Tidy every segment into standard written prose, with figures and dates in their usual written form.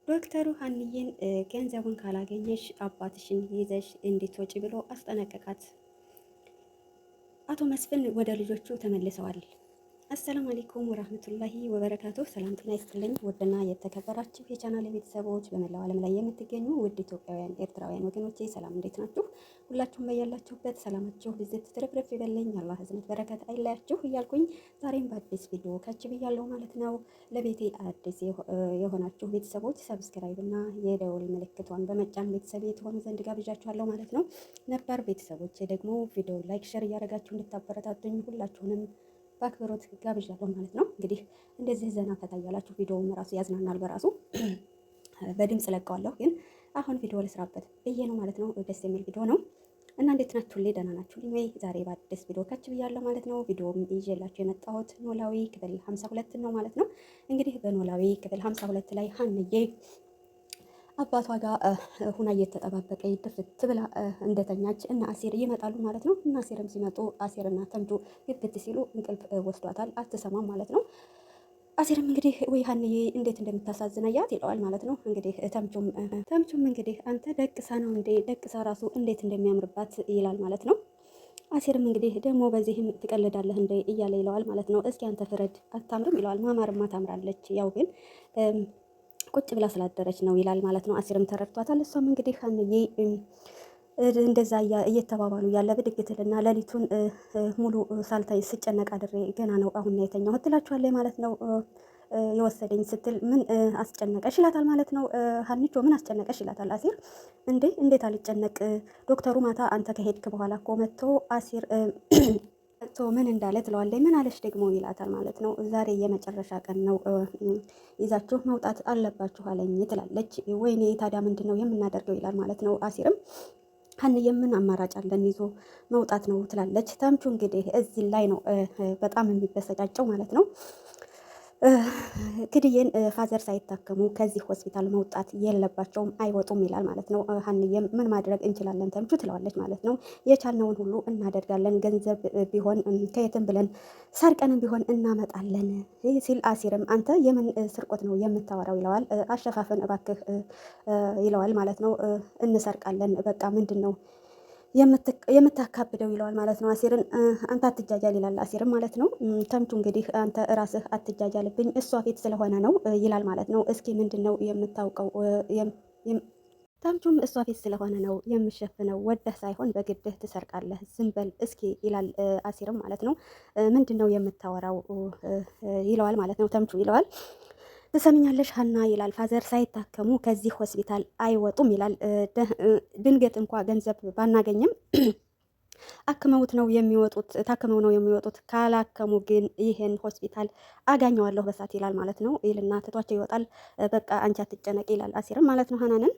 ዶክተሩ ሀንዬን ገንዘቡን ካላገኘሽ አባትሽን ይዘሽ እንድትወጪ ብሎ አስጠነቀቃት። አቶ መስፍን ወደ ልጆቹ ተመልሰዋል። አሰላሙ አለይኩም ወራህመቱላሂ ወበረካቱ። ሰላም ጤና ይስጥልኝ። ውድና የተከበራችሁ የቻናል ቤተሰቦች በመላው ዓለም ላይ የምትገኙ ውድ ኢትዮጵያውያን ኤርትራውያን ወገኖቼ ሰላም እንዴት ናችሁ? ሁላችሁም በያላችሁበት ሰላማችሁ ብዝት ትርፍርፍ ይበለኝ። አላህ ህዝነት በረከት አይለያችሁ እያልኩኝ ዛሬም በአዲስ ቪዲዮ ከች ብያለሁ ማለት ነው። ለቤቴ አዲስ የሆናችሁ ቤተሰቦች ሰብስክራይብ እና የደወል ምልክቷን በመጫን ቤተሰብ የተሆኑ ዘንድ ጋብዣችኋለሁ ማለት ነው። ነባር ቤተሰቦች ደግሞ ቪዲዮ ላይክ፣ ሸር እያደረጋችሁ እንድታበረታቱኝ ሁላችሁንም በአክብሮት ጋብዣለሁ ማለት ነው። እንግዲህ እንደዚህ ዘና ፈታ እያላችሁ ቪዲዮውን ራሱ ያዝናናል በራሱ በድምጽ ለቀዋለሁ፣ ግን አሁን ቪዲዮ ልስራበት ብዬ ነው ማለት ነው። ደስ የሚል ቪዲዮ ነው እና እንዴት ናችሁ? ደህና ናችሁ ወይ? ዛሬ በአዲስ ቪዲዮ ከች ብያለሁ ማለት ነው። ቪዲዮም ይዤላችሁ የመጣሁት ኖላዊ ክፍል 52 ነው ማለት ነው። እንግዲህ በኖላዊ ክፍል 52 ላይ ሀንዬ አባቷ ጋር ሁና እየተጠባበቀ ድፍት ብላ እንደተኛች እና አሴር ይመጣሉ ማለት ነው። እና አሴርም ሲመጡ አሴርና ተምቹ ግብት ሲሉ እንቅልፍ ወስዷታል፣ አትሰማም ማለት ነው። አሴርም እንግዲህ ወይ ሀንዬ እንዴት እንደምታሳዝናያት ይለዋል ማለት ነው። እንግዲህ ተምቹም እንግዲህ አንተ ደቅሳ ነው እንዴ? ደቅሳ ራሱ እንዴት እንደሚያምርባት ይላል ማለት ነው። አሴርም እንግዲህ ደግሞ በዚህም ትቀልዳለህ እንዴ እያለ ይለዋል ማለት ነው። እስኪ አንተ ፍረድ፣ አታምርም ይለዋል። ማማርማ ታምራለች፣ ያው ግን ቁጭ ብላ ስላደረች ነው ይላል ማለት ነው። አሲርም ተረድቷታል። እሷም እንግዲህ ሀንዬ እንደዛ እየተባባሉ ያለ ብድግ ትልና ሌሊቱን ሙሉ ሳልታይ ስጨነቅ አድሬ ገና ነው አሁን ነው የተኛሁት ትላችኋለች ማለት ነው። የወሰደኝ ስትል ምን አስጨነቀሽ ይላታል ማለት ነው። ሀኒቾ ምን አስጨነቀሽ ይላታል አሲር። እንዴት አልጨነቅ ዶክተሩ ማታ አንተ ከሄድክ በኋላ እኮ መጥቶ አሲር ምን እንዳለ ትለዋለች። ምን አለሽ ደግሞ ይላታል ማለት ነው። ዛሬ የመጨረሻ ቀን ነው ይዛችሁ መውጣት አለባችሁ አለኝ ትላለች። ወይኔ ታዲያ ምንድን ነው የምናደርገው ይላል ማለት ነው። አሲርም ሀንዬ ምን አማራጭ አለን ይዞ መውጣት ነው ትላለች። ተምቹ እንግዲህ እዚህ ላይ ነው በጣም የሚበሰጫጨው ማለት ነው። ክድዬን ፋዘር ሳይታከሙ ከዚህ ሆስፒታል መውጣት የለባቸውም፣ አይወጡም ይላል ማለት ነው። ሀንዬም ምን ማድረግ እንችላለን ተምቹ ትለዋለች ማለት ነው። የቻልነውን ሁሉ እናደርጋለን፣ ገንዘብ ቢሆን ከየትም ብለን ሰርቀንም ቢሆን እናመጣለን ሲል አሲርም አንተ የምን ስርቆት ነው የምታወራው ይለዋል። አሸፋፈን እባክህ ይለዋል ማለት ነው። እንሰርቃለን በቃ ምንድን ነው የምታካብደው ይለዋል ማለት ነው። አሲርን አንተ አትጃጃል ይላል አሲርም ማለት ነው። ተምቹ እንግዲህ አንተ ራስህ አትጃጃልብኝ እሷ ፊት ስለሆነ ነው ይላል ማለት ነው። እስኪ ምንድን ነው የምታውቀው? ተምቹም እሷ ፊት ስለሆነ ነው የምሸፍነው፣ ወደህ ሳይሆን በግድህ ትሰርቃለህ፣ ዝም በል እስኪ ይላል አሲርም ማለት ነው። ምንድን ነው የምታወራው ይለዋል ማለት ነው። ተምቹ ይለዋል ትሰምኛለሽ ሀና ይላል። ፋዘር ሳይታከሙ ከዚህ ሆስፒታል አይወጡም ይላል። ድንገት እንኳ ገንዘብ ባናገኝም አክመውት ነው የሚወጡት፣ ታክመው ነው የሚወጡት። ካላከሙ ግን ይህን ሆስፒታል አጋኘዋለሁ በሳት ይላል ማለት ነው። ይልና ትቷቸው ይወጣል። በቃ አንቺ አትጨነቂ ይላል አሲርም ማለት ነው ሀናንን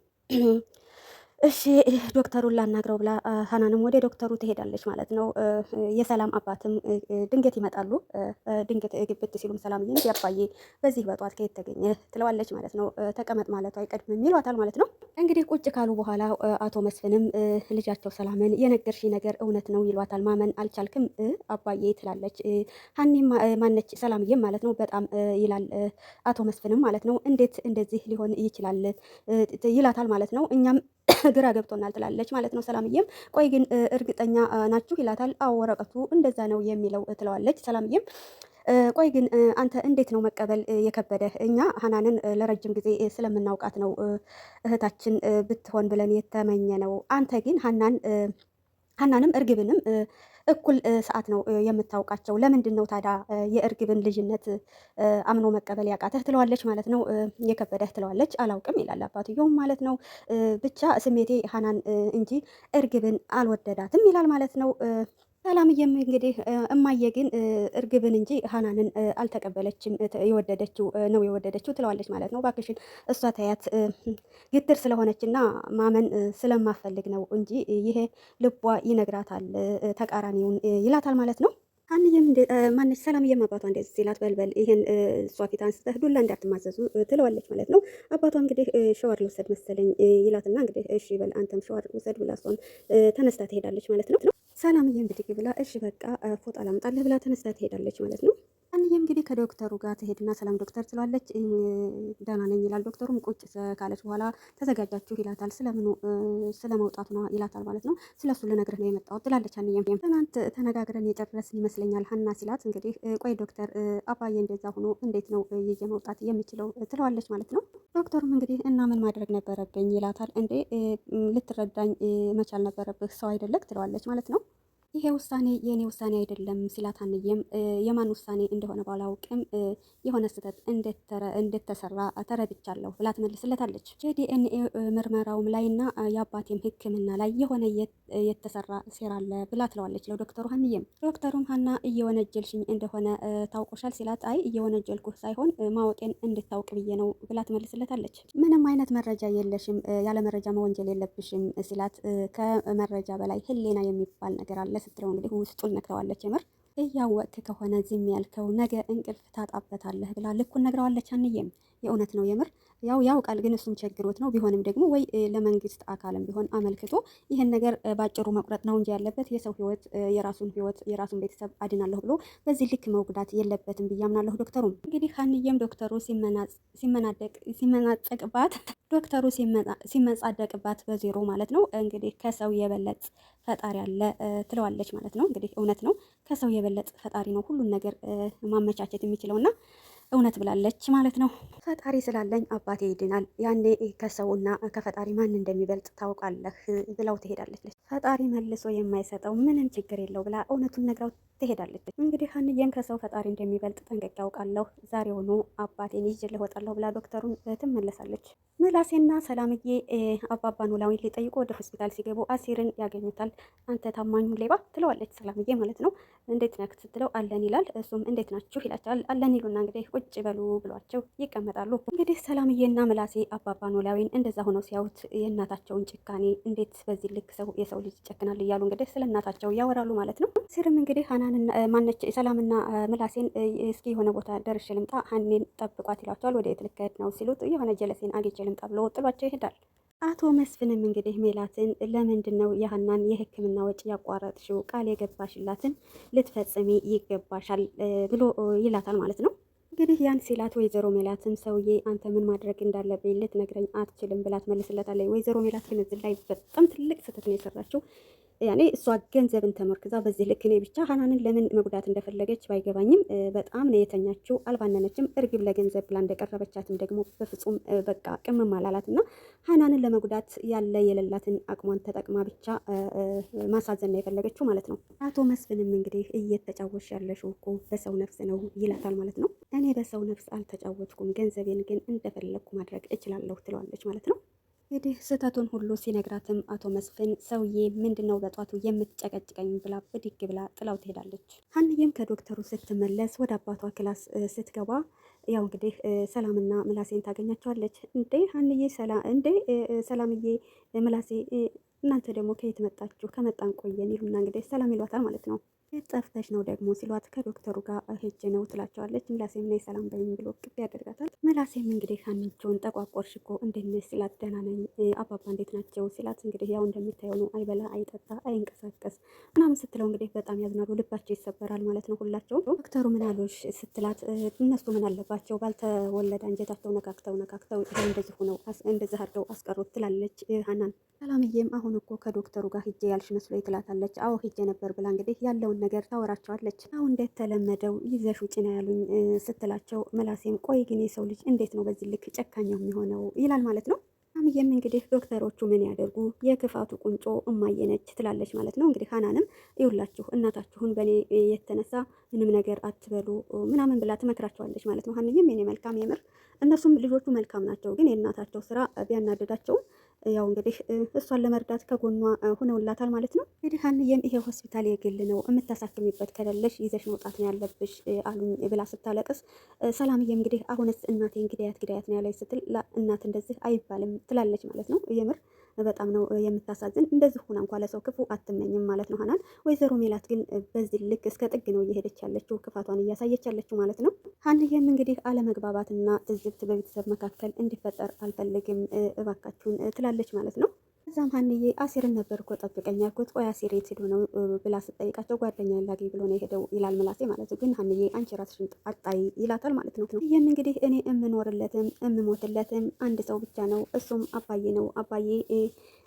እሺ ዶክተሩን ላናግረው ብላ ሀናንም ወደ ዶክተሩ ትሄዳለች ማለት ነው። የሰላም አባትም ድንገት ይመጣሉ። ድንገት ግብት ሲሉም ሰላምዬ እንዲ አባዬ በዚህ በጧት ከየት ተገኘ ትለዋለች ማለት ነው። ተቀመጥ ማለቱ አይቀድምም ይሏታል ማለት ነው። እንግዲህ ቁጭ ካሉ በኋላ አቶ መስፍንም ልጃቸው ሰላምን የነገርሽ ነገር እውነት ነው ይሏታል። ማመን አልቻልክም አባዬ ትላለች። ሀኒም ማነች ሰላምዬም ማለት ነው። በጣም ይላል አቶ መስፍንም ማለት ነው። እንዴት እንደዚህ ሊሆን ይችላል ይላታል ማለት ነው። እኛም ግራ ገብቶናል ትላለች ማለት ነው። ሰላምዬም ቆይ ግን እርግጠኛ ናችሁ ይላታል። አዎ ወረቀቱ እንደዛ ነው የሚለው ትለዋለች። ሰላምዬም ቆይ ግን አንተ እንዴት ነው መቀበል የከበደህ? እኛ ሀናንን ለረጅም ጊዜ ስለምናውቃት ነው እህታችን ብትሆን ብለን የተመኘ ነው። አንተ ግን ሀናንም እርግብንም እኩል ሰዓት ነው የምታውቃቸው። ለምንድን ነው ታዲያ የእርግብን ልጅነት አምኖ መቀበል ያቃተህ ትለዋለች ማለት ነው። የከበደህ ትለዋለች። አላውቅም ይላል አባትየውም ማለት ነው። ብቻ ስሜቴ ሀናን እንጂ እርግብን አልወደዳትም ይላል ማለት ነው። ሰላምዬም እንግዲህ እማዬ ግን እርግብን እንጂ ሀናንን አልተቀበለችም፣ የወደደችው ትለዋለች ማለት ነው። እባክሽን እሷ ተያት ግትር ስለሆነችና ማመን ስለማፈልግ ነው እንጂ ይሄ ልቧ ይነግራታል ተቃራኒውን ይላታል ማለት ነው። ሀንዬም ማነች ሰላምዬም አባቷ እንደዚህ ሲላት በልበል ይሄን እሷ ፊት አንስተህ ዱላ እንዳትማዘዙ ትለዋለች ማለት ነው። አባቷ እንግዲህ ሸዋር ልውሰድ መሰለኝ ይላትና እንግዲህ እሺ በል አንተም ሸዋር ውሰድ ብላ እሷን ተነስታ ትሄዳለች ማለት ነው። ሰላምዬም ብድግ ብላ እሺ በቃ ፎጣ ላምጣልህ ብላ ተነስታ ትሄዳለች ማለት ነው። ሀንዬ ሀንዬም እንግዲህ ከዶክተሩ ጋር ትሄድና ሰላም ዶክተር ትለዋለች። ደህና ነኝ ይላል። ዶክተሩም ቁጭ ካለች በኋላ ተዘጋጃችሁ ይላታል። ስለምኑ ስለ መውጣቱ ነው ይላታል ማለት ነው። ስለሱ ልነግርህ ነው የመጣሁት ትላለች ሀንዬም። ትናንት ተነጋግረን የጨረስን ይመስለኛል ሀና ሲላት፣ እንግዲህ ቆይ ዶክተር አባዬ እንደዛ ሆኖ እንዴት ነው ይዤ መውጣት የምችለው ትለዋለች ማለት ነው። ዶክተሩም እንግዲህ እና ምን ማድረግ ነበረብኝ ይላታል። እንዴ ልትረዳኝ መቻል ነበረብህ ሰው አይደለክ ትለዋለች ማለት ነው። ይሄ ውሳኔ የእኔ ውሳኔ አይደለም ሲላት ሀንዬም የማን ውሳኔ እንደሆነ ባላውቅም የሆነ ስህተት እንደተሰራ ተረድቻለሁ ብላ ትመልስለታለች። የዲኤንኤ ምርመራውም ላይና የአባቴም ሕክምና ላይ የሆነ የተሰራ ሴራ አለ ብላ ትለዋለች ለዶክተሩ ሀንዬም። ዶክተሩም ሀና እየወነጀልሽኝ እንደሆነ ታውቆሻል ሲላት፣ አይ እየወነጀልኩ ሳይሆን ማወቄን እንድታውቅ ብዬ ነው ብላ ትመልስለታለች። ምንም አይነት መረጃ የለሽም፣ ያለ መረጃ መወንጀል የለብሽም ሲላት፣ ከመረጃ በላይ ህሊና የሚባል ነገር አለ ስትለው እንግዲህ ውስጡን ነግረዋለች። የምር እያወቅክ ከሆነ ዝም ያልከው ነገ እንቅልፍ ታጣበታለህ ብላ ልኩን ነግረዋለች ሀንዬም። የእውነት ነው የምር ያውቃል፣ ግን እሱም ቸግሮት ነው። ቢሆንም ደግሞ ወይ ለመንግስት አካልም ቢሆን አመልክቶ ይህን ነገር ባጭሩ መቁረጥ ነው እንጂ ያለበት የሰው ህይወት የራሱን ቤተሰብ አድናለሁ ብሎ በዚህ ልክ መጉዳት የለበትም ብዬ አምናለሁ። ዶክተሩም እንግዲህ ሀንዬም ዶክተሩ ሲመናጨቅባት ሲመጻደቅባት በዜሮ ማለት ነው እንግዲህ ከሰው የበለጠ ፈጣሪ አለ ትለዋለች ማለት ነው። እንግዲህ እውነት ነው፣ ከሰው የበለጠ ፈጣሪ ነው ሁሉን ነገር ማመቻቸት የሚችለውና እውነት ብላለች ማለት ነው። ፈጣሪ ስላለኝ አባቴ ይድናል፣ ያኔ ከሰውና ከፈጣሪ ማን እንደሚበልጥ ታውቃለህ ብለው ትሄዳለች። ፈጣሪ መልሶ የማይሰጠው ምንም ችግር የለው ብላ እውነቱን ነግራው ትሄዳለች። እንግዲህ ሀንዬም ከሰው ፈጣሪ እንደሚበልጥ ጠንቅቄ ያውቃለሁ፣ ዛሬውኑ አባቴን ይዤልህ እወጣለሁ ብላ ዶክተሩን ትመለሳለች። ምላሴና ሰላምዬ አባባ ኖላዊን ሊጠይቁ ወደ ሆስፒታል ሲገቡ አሲርን ያገኙታል። አንተ ታማኙ ሌባ ትለዋለች ሰላምዬ ማለት ነው። እንዴት ነህ ስትለው አለን ይላል። እሱም እንዴት ናችሁ ይላቸዋል። አለን ይሉና እንግዲህ ቁጭ በሉ ብሏቸው ይቀመጣሉ። እንግዲህ ሰላምዬና ምላሴ አባባ ኖላዊን እንደዛ ሆነው ሲያዩት የእናታቸውን ጭካኔ እንዴት በዚህ ልክ የሰው ልጅ ይጨክናል እያሉ እንግዲህ ስለ እናታቸው ያወራሉ ማለት ነው። ሲርም እንግዲህ ሀናንና ማነች ሰላምና ምላሴን እስኪ የሆነ ቦታ ደርሼ ልምጣ ሀኔን ጠብቋት ይሏቸዋል። ወደ የት ልትሄድ ነው ሲሉት የሆነ ጀለሴን አግኝቼ ልምጣ ብሎ ጥሏቸው ይሄዳል። አቶ መስፍንም እንግዲህ ሜላትን ለምንድን ነው የሀናን የሕክምና ወጪ ያቋረጥሽው? ቃል የገባሽላትን ልትፈጽሚ ይገባሻል ብሎ ይላታል ማለት ነው። እንግዲህ ያን ሲላት ወይዘሮ ሜላትን ሰውዬ አንተ ምን ማድረግ እንዳለብኝ ልትነግረኝ አትችልም ብላ ትመልስለታለች። ወይዘሮ ሜላት ግን እዚህ ላይ በጣም ትልቅ ስህተት ነው የሰራችው። ያኔ እሷ ገንዘብን ተመርክዛ በዚህ ልክ እኔ ብቻ ሀናንን ለምን መጉዳት እንደፈለገች ባይገባኝም በጣም ነው የተኛችው። አልባነነችም። እርግብ ለገንዘብ ብላ እንደቀረበቻትም ደግሞ በፍጹም በቃ ቅምም አላላት እና ሀናንን ለመጉዳት ያለ የሌላትን አቅሟን ተጠቅማ ብቻ ማሳዘን ነው የፈለገችው ማለት ነው። አቶ መስፍንም እንግዲህ እየተጫወሽ ያለሽው እኮ በሰው ነፍስ ነው ይላታል ማለት ነው። እኔ በሰው ነፍስ አልተጫወትኩም፣ ገንዘቤን ግን እንደፈለግኩ ማድረግ እችላለሁ ትለዋለች ማለት ነው። እንግዲህ ስህተቱን ሁሉ ሲነግራትም አቶ መስፍን ሰውዬ ምንድነው በጧቱ የምትጨቀጭቀኝ ብላ ብድግ ብላ ጥላው ትሄዳለች። ሀንዬም ከዶክተሩ ስትመለስ ወደ አባቷ ክላስ ስትገባ ያው እንግዲህ ሰላምና ምላሴን ታገኛቸዋለች። እንዴ ሀንዬ ሰላምዬ ምላሴ እናንተ ደግሞ ከየት መጣችሁ? ከመጣን ቆየን ይሉና እንግዲህ ሰላም ይሏታል ማለት ነው። የት ጠፍተሽ ነው ደግሞ ሲሏት ከዶክተሩ ጋር ሄጄ ነው ትላቸዋለች። ምላሴም ነይ ሰላም በይኝ ብሎ ቅቤ ያደርጋታል። ምላሴም እንግዲህ ሀንቾን ጠቋቆርሽ እኮ እንዴት ነሽ ሲላት ደህና ነኝ አባባ እንዴት ናቸው ሲላት እንግዲህ ያው እንደምታየው ነው፣ አይበላ አይጠጣ አይንቀሳቀስ ምናምን ስትለው እንግዲህ በጣም ያዝናሉ፣ ልባቸው ይሰበራል ማለት ነው ሁላቸውም። ዶክተሩ ምን አሉሽ ስትላት እነሱ ምን አለባቸው ባልተወለደ አንጀታቸው ነካክተው እንደዚህ ሆነው እንደዚህ አድርገው አስቀሩት ትላለች ሀናን። ሰላምዬም አሁን እኮ ከዶክተሩ ጋር ሂጄ ያልሽ መስሎኝ ትላታለች። አዎ ሂጄ ነበር ብላ እንግዲህ ያለውን ነገር ታወራቸዋለች። አሁን እንደተለመደው ይዘሽ ውጭ ነው ያሉኝ ስትላቸው ምላሴም ቆይ ግን የሰው ልጅ እንዴት ነው በዚህ ልክ ጨካኛው የሚሆነው ይላል ማለት ነው። ሰላምዬም እንግዲህ ዶክተሮቹ ምን ያደርጉ የክፋቱ ቁንጮ እማዬ ነች ትላለች ማለት ነው። እንግዲህ ሀናንም ይውላችሁ እናታችሁን በእኔ የተነሳ ምንም ነገር አትበሉ ምናምን ብላ ትመክራቸዋለች ማለት ነው። ሀንዬም የኔ መልካም የምር እነሱም ልጆቹ መልካም ናቸው፣ ግን የእናታቸው ስራ ቢያናደዳቸውም ያው እንግዲህ እሷን ለመርዳት ከጎኗ ሆነውላታል ማለት ነው። እንግዲህ ሀንዬም ይሄ ሆስፒታል የግል ነው የምታሳክሚበት ከሌለሽ ይዘሽ መውጣት ነው ያለብሽ አሉኝ ብላ ስታለቅስ፣ ሰላምዬም እንግዲህ አሁንስ እናቴን ግዳያት ነው ያለች ስትል እናት እንደዚህ አይባልም ትላለች ማለት ነው። የምር በጣም ነው የምታሳዝን። እንደዚህ ሆና እንኳ ለሰው ክፉ አትመኝም ማለት ነው ሀናን። ወይዘሮ ሜላት ግን በዚህ ልክ እስከ ጥግ ነው እየሄደች ያለችው፣ ክፋቷን እያሳየች ያለችው ማለት ነው። ሀንዬም እንግዲህ አለመግባባትና ትዝብት በቤተሰብ መካከል እንዲፈጠር አልፈልግም እባካችሁን ትላለች ማለት ነው። እዛም ሀንዬ አሲርን ነበር እኮ ጠብቀኝ ያልኩት፣ ቆይ አሲር የት ሄዶ ነው ብላ ስጠይቃቸው ጓደኛ ላገኝ ብሎ ነው የሄደው ይላል ምላሴ ማለት ነው። ግን ሀንዬ አንቺ ራስሽን አጣይ ይላታል ማለት ነው። ይህም እንግዲህ እኔ የምኖርለትም የምሞትለትም አንድ ሰው ብቻ ነው፣ እሱም አባዬ ነው። አባዬ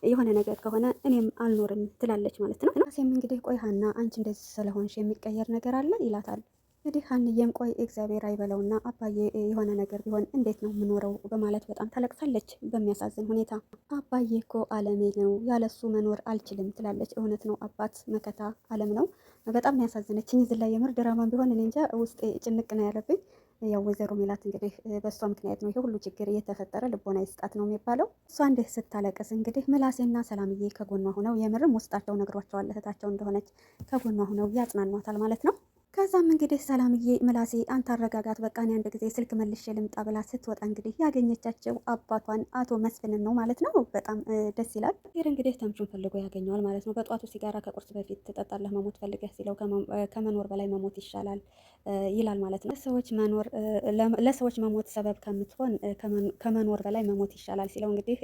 የሆነ ነገር ከሆነ እኔም አልኖርም ትላለች ማለት ነው። ምላሴም እንግዲህ ቆይ ሀና አንቺ እንደዚህ ስለሆንሽ የሚቀየር ነገር አለ ይላታል። እንግዲህ ሀንዬም ቆይ እግዚአብሔር አይበለውና አባዬ የሆነ ነገር ቢሆን እንዴት ነው የምኖረው በማለት በጣም ታለቅሳለች በሚያሳዝን ሁኔታ። አባዬ እኮ አለሜ ነው፣ ያለሱ መኖር አልችልም ትላለች። እውነት ነው፣ አባት መከታ አለም ነው። በጣም ነው ያሳዝነችኝ። እዚህ ላይ የምር ድራማ ቢሆን እኔ እንጃ ውስጤ ጭንቅ ነው ያለብኝ። ያው ወይዘሮ ሜላት እንግዲህ በእሷ ምክንያት ነው ይሄ ሁሉ ችግር እየተፈጠረ፣ ልቦና ይስጣት ነው የሚባለው። እሷ እንዲህ ስታለቅስ እንግዲህ ምላሴና ሰላምዬ ከጎኗ ሁነው የምርም ውስጣቸው ነግሯቸዋል እህታቸው እንደሆነች ከጎኗ ሁነው ያጽናኗታል ማለት ነው። ከዛም እንግዲህ ሰላምዬ ምላሴ አንተ አረጋጋት፣ በቃ እኔ አንድ ጊዜ ስልክ መልሼ ልምጣ ብላ ስትወጣ እንግዲህ ያገኘቻቸው አባቷን አቶ መስፍንን ነው ማለት ነው። በጣም ደስ ይላል። ይር እንግዲህ ተምቹን ፈልጎ ያገኘዋል ማለት ነው። በጧቱ ሲጋራ ከቁርስ በፊት ትጠጣለህ መሞት ፈልገህ ሲለው ከመኖር በላይ መሞት ይሻላል ይላል ማለት ነው። ለሰዎች መሞት ሰበብ ከምትሆን ከመኖር በላይ መሞት ይሻላል ሲለው እንግዲህ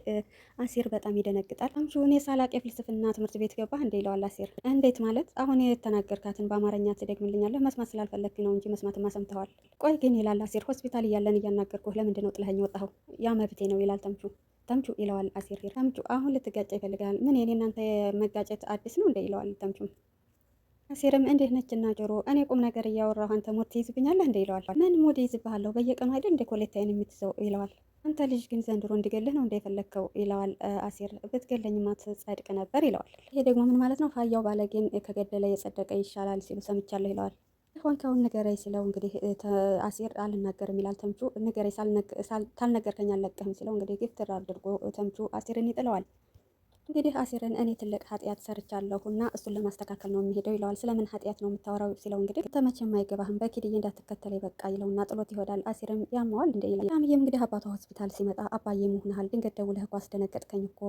አሲር በጣም ይደነግጣል። ተምቹ እኔ ሳላቅ የፍልስፍና ትምህርት ቤት ገባህ እንደ ይለዋል አሲር። እንዴት ማለት? አሁን የተናገርካትን በአማርኛ ትደግምልኛለህ? መስማት ስላልፈለግክ ነው እንጂ መስማትማ ሰምተዋል። ቆይ ግን ይላል አሲር፣ ሆስፒታል እያለን እያናገርኩህ ለምንድን ነው ጥለኸኝ ወጣኸው? ያ መብቴ ነው ይላል ተምቹ። ተምቹ ይለዋል አሲር። ተምቹ አሁን ልትጋጫ ይፈልጋል። ምን የኔ እናንተ መጋጨት አዲስ ነው እንደ ይለዋል ተምቹ። አሲርም እንዴት ነችና ጆሮ፣ እኔ ቁም ነገር እያወራሁ አንተ ሙድ ትይዝብኛለህ እንደ ይለዋል። ምን ሙድ ይዝብሃለሁ? በየቀኑ አይደል እንደ ኮሌታዬን የምትይዘው ይለዋል። አንተ ልጅ ግን ዘንድሮ እንዲገልህ ነው እንደፈለግከው ይለዋል አሲር። ብትገለኝማ ትጸድቅ ነበር ይለዋል። ይሄ ደግሞ ምን ማለት ነው? ፋያው ባለጌን ከገደለ የጸደቀ ይሻላል ሲሉ ሰምቻለሁ ይለዋል። ሆንከውን ንገረኝ ሲለው እንግዲህ አሲር አልናገርም ይላል ተምቹ። ንገረኝ ካልነገርከኝ አልለቅህም ሲለው እንግዲህ ግፍትር አድርጎ ተምቹ አሲርን ይጥለዋል። እንግዲህ አሲርን እኔ ትልቅ ኃጢአት ሰርቻለሁ እና እሱን ለማስተካከል ነው የሚሄደው ይለዋል። ስለምን ኃጢአት ነው የምታወራው ሲለው እንግዲህ ተመቼም አይገባህም በኪድዬ እንዳትከተለኝ በቃ ይለውና ጥሎት ይሄዳል። አሲርም ያመዋል እንደ ይላል። ሳምዬም እንግዲህ አባቷ ሆስፒታል ሲመጣ አባዬ መሆንሃል ድንገት ደውለህ እኮ አስደነገጥከኝ እኮ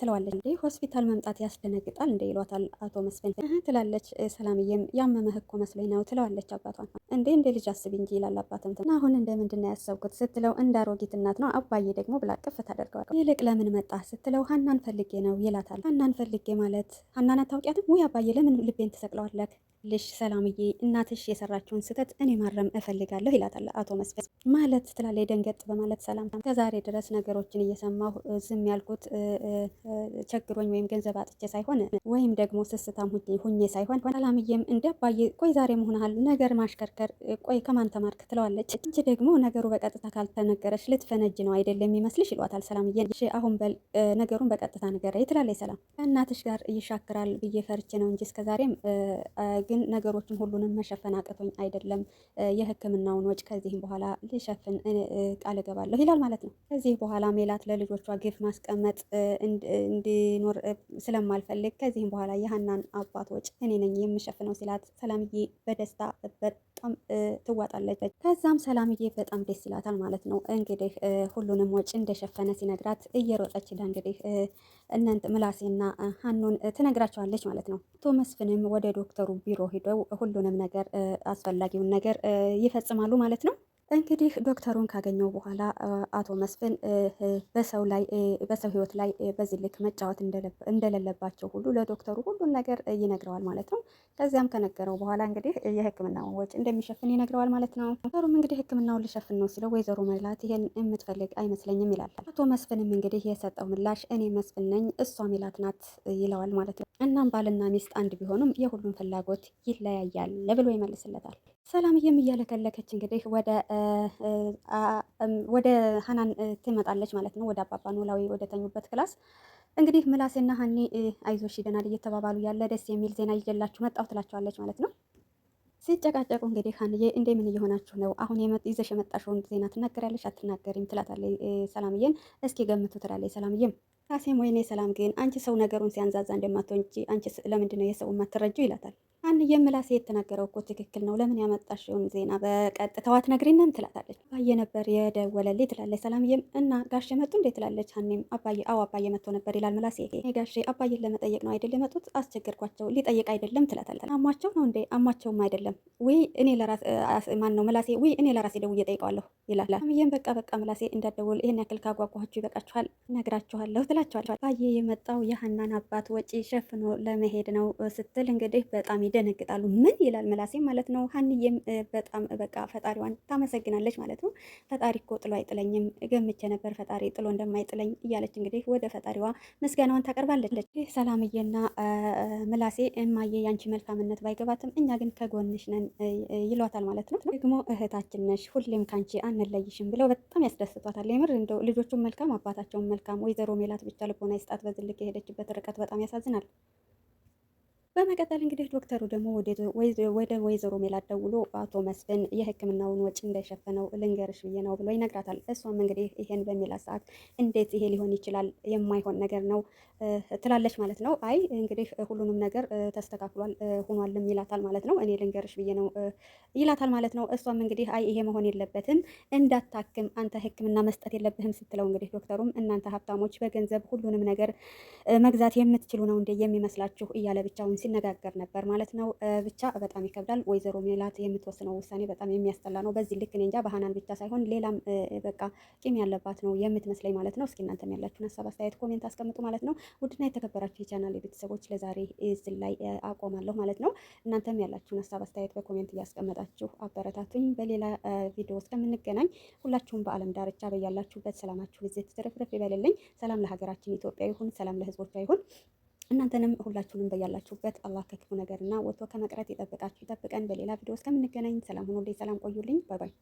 ትለዋለች። እንዴ ሆስፒታል መምጣት ያስደነግጣል እንደ ይሏታል አቶ መስፍን። ትላለች ሰላምዬም ያመመህ እኮ መስሎኝ ነው ትለዋለች አባቷን። እንደ ልጅ አስቢ እንጂ ይላል አባትም። እና አሁን እንደ ምንድን ነው ያሰብኩት ስትለው እንደ አሮጊት እናት ነው። አባዬ ደግሞ ብላ ቅፍ ታደርገዋል። ይልቅ ለምን መጣ ስትለው ሀናን ፈልጌ ነው ይላታል። ሀናን ፈልጌ ማለት ሀናን አታውቂያትም? ውይ አባዬ ለምን ልቤን ትሰቅለዋለህ? ልሽ ሰላምዬ እናትሽ የሰራችውን ስህተት እኔ ማረም እፈልጋለሁ ይላታል አቶ መስፍን። ማለት ትላለች ደንገጥ በማለት ሰላም። ከዛሬ ድረስ ነገሮችን እየሰማሁ ዝም ያልኩት ቸግሮኝ ወይም ገንዘብ አጥቼ ሳይሆን ወይም ደግሞ ስስታም ሁኜ ሳይሆን፣ ሰላምዬም እንደ አባዬ ቆይ ዛሬ መሆንሃል ነገር ማሽከርከር ቆይ ከማን ተማርክ ትለዋለች። እንጂ ደግሞ ነገሩ በቀጥታ ካልተነገረች ልትፈነጅ ነው አይደለም የሚመስልሽ ይሏታል ሰላምዬ። አሁን በል ነገሩን በቀጥታ ንገረኝ ትላለች ሰላም። ከእናትሽ ጋር ይሻክራል ብዬ ፈርቼ ነው እንጂ እስከዛሬም ግን ነገሮችን ሁሉንም መሸፈን አቅቶኝ አይደለም። የሕክምናውን ወጪ ከዚህም በኋላ ልሸፍን ቃል እገባለሁ ይላል ማለት ነው። ከዚህ በኋላ ሜላት ለልጆቿ ግፍ ማስቀመጥ እንዲኖር ስለማልፈልግ ከዚህም በኋላ የሀናን አባት ወጪ እኔ ነኝ የምሸፍነው ሲላት ሰላምዬ በደስታ በጣም ትዋጣለች። ከዛም ሰላምዬ በጣም ደስ ይላታል ማለት ነው። እንግዲህ ሁሉንም ወጪ እንደሸፈነ ሲነግራት እየሮጠች ሄዳ እንግዲህ እናንተ ምላሴና ሀኑን ትነግራቸዋለች ማለት ነው። አቶ መስፍንም ወደ ዶክተሩ ቢሮ ሂደው ሁሉንም ነገር አስፈላጊውን ነገር ይፈጽማሉ ማለት ነው። እንግዲህ ዶክተሩን ካገኘው በኋላ አቶ መስፍን በሰው ሕይወት ላይ በዚህ ልክ መጫወት እንደሌለባቸው ሁሉ ለዶክተሩ ሁሉን ነገር ይነግረዋል ማለት ነው። ከዚያም ከነገረው በኋላ እንግዲህ የሕክምናውን ወጪ እንደሚሸፍን ይነግረዋል ማለት ነው። ዶክተሩም እንግዲህ ሕክምናውን ልሸፍን ነው ሲለው ወይዘሮ ሜላት ይሄን የምትፈልግ አይመስለኝም ይላል። አቶ መስፍንም እንግዲህ የሰጠው ምላሽ እኔ መስፍን ነኝ እሷ ሜላት ናት ይለዋል ማለት ነው። እናም ባልና ሚስት አንድ ቢሆኑም የሁሉም ፍላጎት ይለያያል ብሎ ይመልስለታል። ሰላምዬም እያለከለከች እንግዲህ ወደ ሀናን ትመጣለች ማለት ነው። ወደ አባባ ኖላዊ ወደ ተኙበት ክላስ እንግዲህ ምላሴና ሀኒ አይዞሽ ይደናል እየተባባሉ ያለ ደስ የሚል ዜና ይዤላችሁ መጣሁ ትላቸዋለች ማለት ነው። ሲጨቃጨቁ እንግዲህ ሀንዬ እንዴ ምን እየሆናችሁ ነው? አሁን ይዘሽ የመጣሽውን ዜና ትናገሪያለሽ አትናገሪም? ትላታለች ሰላምዬን። እስኪ ገምቱ ትላለች ሰላምዬም። ካሴም ወይኔ ሰላም ግን አንቺ ሰው ነገሩን ሲያንዛዛ እንደማትሆን እንጂ አንቺ ለምንድን ነው የሰው የማትረጂው? ይላታል። ሀንዬ ምላሴ የተናገረው እኮ ትክክል ነው። ለምን ያመጣሽውን ዜና በቀጥታው አትነግሪንም? ትላታለች። አባዬ ነበር የደወለልኝ ትላለች ሰላምዬም። እና ጋሼ መጡ እንዴ? ትላለች ሀኒም። አባዬ አዎ አባዬ መጥቶ ነበር ይላል ምላሴ። ጋሼ አባዬን ለመጠየቅ ነው አይደል የመጡት? አስቸገርኳቸው። ሊጠይቅ አይደለም ትላታለች። አሟቸው ነው እንዴ? አሟቸውም አይደለም ወይ እኔ ለራስ ማን ነው ምላሴ? ወይ እኔ ለራሴ ደውዬ እጠይቀዋለሁ ይላል። ሰላምዬም በቃ በቃ ምላሴ እንዳትደውል፣ ይሄን ያክል ካጓጓችሁ ይበቃችኋል፣ እነግራችኋለሁ ትላቸዋለች። አባዬ የመጣው የሀናን አባት ወጪ ሸፍኖ ለመሄድ ነው ስትል እንግዲህ በጣም ይደነግጣሉ። ምን ይላል ምላሴ ማለት ነው። ሀንዬም በጣም በቃ ፈጣሪዋን ታመሰግናለች ማለት ነው። ፈጣሪ እኮ ጥሎ አይጥለኝም፣ ገምቼ ነበር ፈጣሪ ጥሎ እንደማይጥለኝ እያለች እንግዲህ ወደ ፈጣሪዋ ምስጋናዋን ታቀርባለች። ሰላምዬና ምላሴ እማዬ ያንቺ መልካምነት ባይገባትም እኛ ግን ከጎንሽ ነን ይሏታል ማለት ነው። ደግሞ እህታችን ነሽ፣ ሁሌም ካንቺ አንለይሽም ብለው በጣም ያስደስቷታል። የምር እንደው ልጆቹን መልካም አባታቸውን መልካም። ወይዘሮ ሜላት ብቻ ልቦና ይስጣት፣ በዝልክ የሄደችበት ርቀት በጣም ያሳዝናል። በመቀጠል እንግዲህ ዶክተሩ ደግሞ ወደ ወይዘሮ ሜላት ደውሎ አቶ መስፍን የሕክምናውን ወጪ እንደሸፈነው ልንገርሽ ብዬ ነው ብሎ ይነግራታል። እሷም እንግዲህ ይሄን በሚላት ሰዓት እንዴት ይሄ ሊሆን ይችላል? የማይሆን ነገር ነው ትላለች ማለት ነው። አይ እንግዲህ ሁሉንም ነገር ተስተካክሏል ሆኗልም ይላታል ማለት ነው። እኔ ልንገርሽ ብዬ ነው ይላታል ማለት ነው። እሷም እንግዲህ አይ ይሄ መሆን የለበትም እንዳታክም አንተ ሕክምና መስጠት የለብህም ስትለው እንግዲህ ዶክተሩም እናንተ ሀብታሞች በገንዘብ ሁሉንም ነገር መግዛት የምትችሉ ነው እንደ የሚመስላችሁ እያለ ብቻውን ሲነጋገር ነበር ማለት ነው። ብቻ በጣም ይከብዳል። ወይዘሮ ሜላት የምትወስነው ውሳኔ በጣም የሚያስጠላ ነው። በዚህ ልክ እኔ እንጃ በሀናን ብቻ ሳይሆን ሌላም በቃ ቂም ያለባት ነው የምትመስለኝ ማለት ነው። እስኪ እናንተም ያላችሁን ሀሳብ አስተያየት ኮሜንት አስቀምጡ ማለት ነው። ውድና የተከበራችሁ የቻናል ቤተሰቦች ለዛሬ እዚህ ላይ አቆማለሁ ማለት ነው። እናንተም ያላችሁን ሀሳብ አስተያየት በኮሜንት እያስቀመጣችሁ አበረታቱኝ። በሌላ ቪዲዮ እስከምንገናኝ ሁላችሁም በዓለም ዳርቻ በያላችሁበት ሰላማችሁ ብዝት ትርፍርፍ ይበልልኝ። ሰላም ለሀገራችን ኢትዮጵያ ይሁን፣ ሰላም ለሕዝቦቿ ይሁን። እናንተንም ሁላችሁንም በያላችሁበት አላህ ከክፉ ነገርና ወጥቶ ከመቅረት ይጠብቃችሁ ይጠብቀን። በሌላ ቪዲዮ እስከምንገናኝ ሰላም ሁኑልኝ፣ ሰላም ቆዩልኝ። ባይ ባይ።